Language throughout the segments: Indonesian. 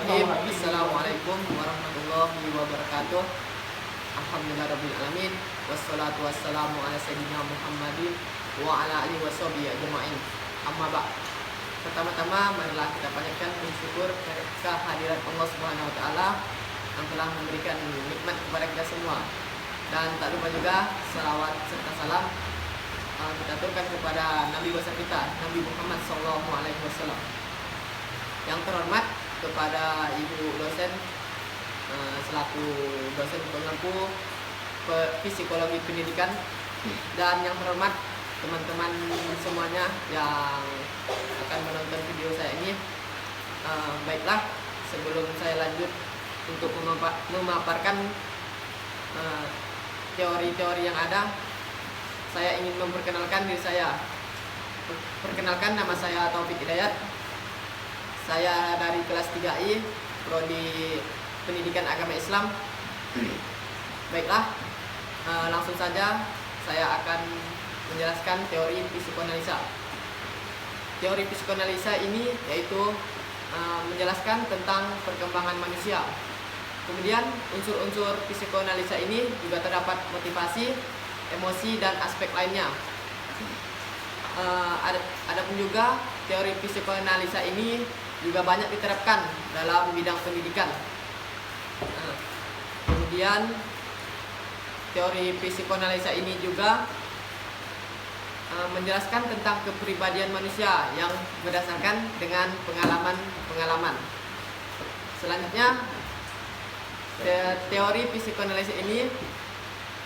Bismillahirrahmanirrahim. Assalamualaikum warahmatullahi wabarakatuh. Alhamdulillahirrahmanirrahim. Wassalatu wassalamu ala sayyidina Muhammadin wa ala alihi washabihi ajma'in. Amma ba'd. Pertama-tama marilah kita panjatkan bersyukur kehadiran Allah Subhanahu wa taala yang telah memberikan nikmat kepada kita semua. Dan tak lupa juga salawat serta salam kita aturkan kepada Nabi besar kita, Nabi Muhammad SAW. Yang terhormat kepada Ibu dosen selaku dosen pengampu psikologi pendidikan, dan yang terhormat teman-teman semuanya yang akan menonton video saya ini. Baiklah, sebelum saya lanjut untuk memaparkan teori-teori yang ada, saya ingin memperkenalkan diri saya. Perkenalkan, nama saya Taufik Hidayat. Saya dari kelas 3I, Prodi Pendidikan Agama Islam. Baiklah, langsung saja saya akan menjelaskan teori psikoanalisa. Teori psikoanalisa ini yaitu menjelaskan tentang perkembangan manusia. Kemudian unsur-unsur psikoanalisa ini juga terdapat motivasi, emosi, dan aspek lainnya. Adapun juga teori psikoanalisa ini juga banyak diterapkan dalam bidang pendidikan. Kemudian teori psikoanalisa ini juga menjelaskan tentang kepribadian manusia yang berdasarkan dengan pengalaman-pengalaman. Selanjutnya, teori psikoanalisa ini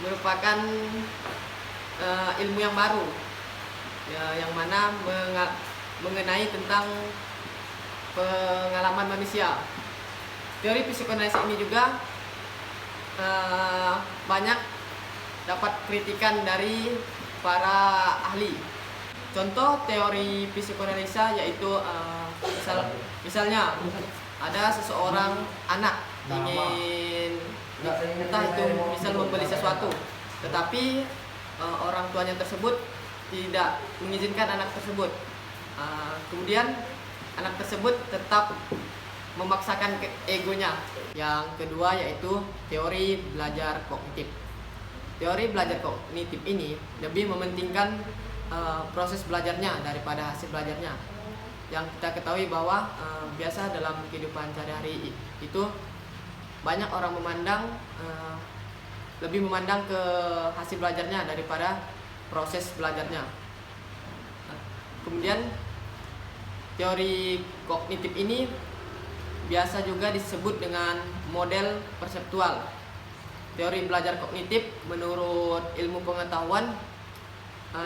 merupakan ilmu yang baru, yang mana mengenai tentang pengalaman manusia. Teori psikoanalisa ini juga banyak dapat kritikan dari para ahli. Contoh teori psikoanalisa yaitu misalnya ada seseorang anak ingin entah itu misal membeli sesuatu, tetapi orang tuanya tersebut tidak mengizinkan anak tersebut. Kemudian anak tersebut tetap memaksakan egonya. Yang kedua yaitu teori belajar kognitif. Teori belajar kognitif ini lebih mementingkan proses belajarnya daripada hasil belajarnya. Yang kita ketahui bahwa biasa dalam kehidupan sehari-hari itu banyak orang lebih memandang ke hasil belajarnya daripada proses belajarnya. Kemudian teori kognitif ini biasa juga disebut dengan model perseptual. Teori belajar kognitif menurut ilmu pengetahuan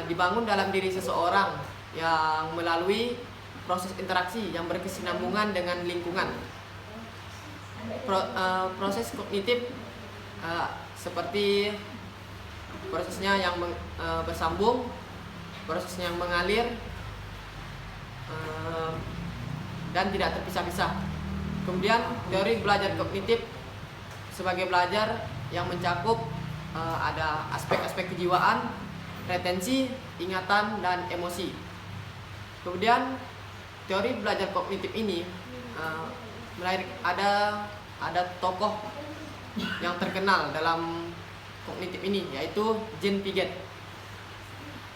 dibangun dalam diri seseorang yang melalui proses interaksi yang berkesinambungan dengan lingkungan. Proses kognitif seperti prosesnya yang bersambung, prosesnya yang mengalir, dan tidak terpisah-pisah. Kemudian teori belajar kognitif sebagai belajar yang mencakup ada aspek-aspek kejiwaan, retensi, ingatan, dan emosi. Kemudian teori belajar kognitif ini ada tokoh yang terkenal dalam kognitif ini yaitu Jean Piaget.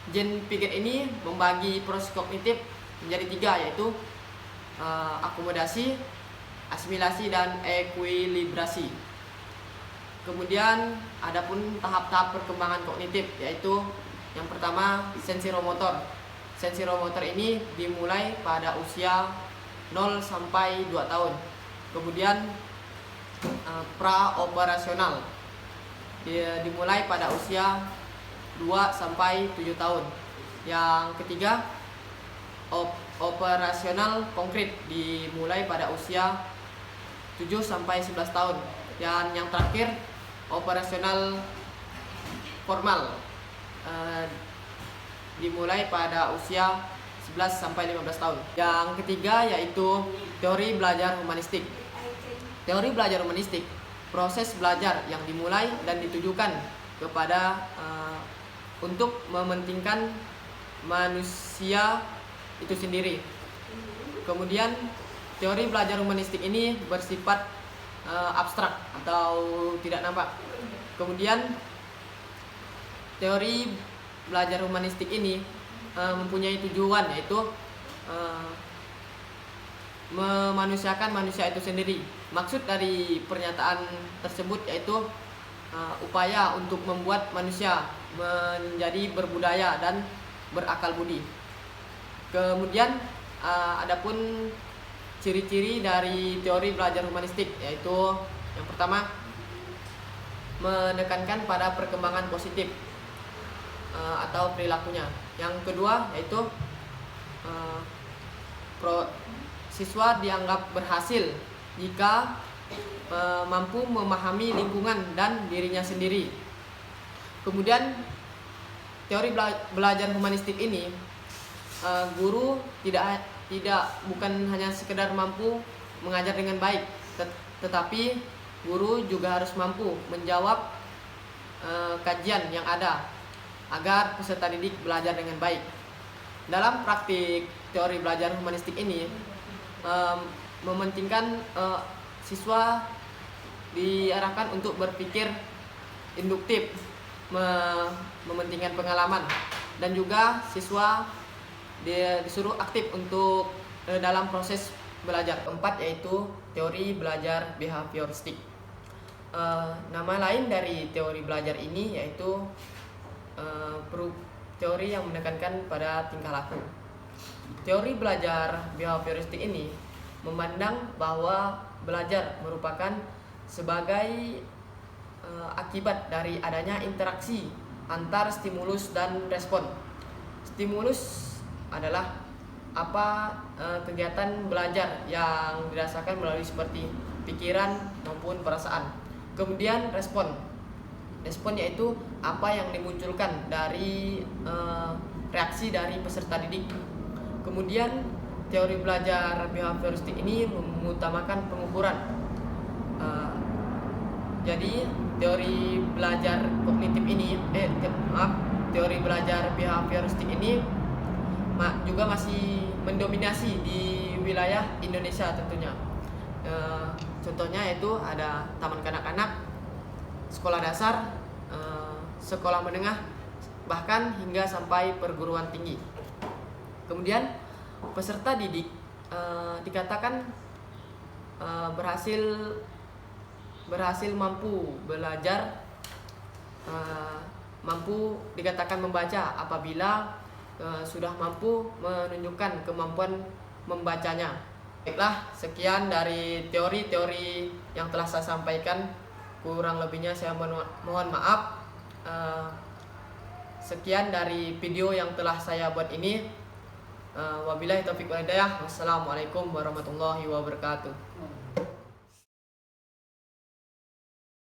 Jean Piaget ini membagi proses kognitif menjadi 3, yaitu akomodasi, asimilasi, dan ekuilibrasi. Kemudian adapun tahap-tahap perkembangan kognitif yaitu yang pertama sensoromotor. Sensoromotor ini dimulai pada usia 0 sampai 2 tahun. Kemudian praoperasional dimulai pada usia 2 sampai 7 tahun. Yang ketiga operasional konkret dimulai pada usia 7 sampai 11 tahun. Dan yang terakhir operasional formal dimulai pada usia 11 sampai 15 tahun. Yang ketiga yaitu teori belajar humanistik. Teori belajar humanistik, proses belajar yang dimulai dan ditujukan kepada untuk mementingkan manusia itu sendiri. Kemudian teori belajar humanistik ini bersifat abstrak atau tidak nampak. Kemudian teori belajar humanistik ini mempunyai tujuan, yaitu memanusiakan manusia itu sendiri. Maksud dari pernyataan tersebut yaitu upaya untuk membuat manusia menjadi berbudaya dan berakal budi. Kemudian adapun ciri-ciri dari teori belajar humanistik, yaitu yang pertama, menekankan pada perkembangan positif atau perilakunya. Yang kedua yaitu siswa dianggap berhasil jika mampu memahami lingkungan dan dirinya sendiri. Kemudian teori belajar humanistik ini, guru bukan hanya sekedar mampu mengajar dengan baik, tetapi guru juga harus mampu menjawab kajian yang ada agar peserta didik belajar dengan baik. Dalam praktik teori belajar humanistik ini mementingkan siswa diarahkan untuk berpikir induktif, mementingkan pengalaman, dan juga siswa disuruh aktif untuk dalam proses belajar. Keempat yaitu teori belajar behavioristik. Nama lain dari teori belajar ini yaitu teori yang menekankan pada tingkah laku. Teori belajar behavioristik ini memandang bahwa belajar merupakan sebagai akibat dari adanya interaksi antar stimulus dan respon. Stimulus adalah kegiatan belajar yang dirasakan melalui seperti pikiran maupun perasaan. Kemudian respon yaitu apa yang dimunculkan dari reaksi dari peserta didik. Kemudian teori belajar behavioristik ini mengutamakan pengukuran. Jadi teori belajar kognitif ini, teori belajar behavioristik ini juga masih mendominasi di wilayah Indonesia tentunya. Contohnya yaitu ada taman kanak-kanak, sekolah dasar, sekolah menengah, bahkan hingga sampai perguruan tinggi. Kemudian peserta didik dikatakan berhasil mampu belajar, mampu dikatakan membaca apabila sudah mampu menunjukkan kemampuan membacanya. Baiklah, sekian dari teori-teori yang telah saya sampaikan. Kurang lebihnya saya mohon maaf. Sekian dari video yang telah saya buat ini. Wabillahi taufiq wal hidayah. Wassalamualaikum warahmatullahi wabarakatuh.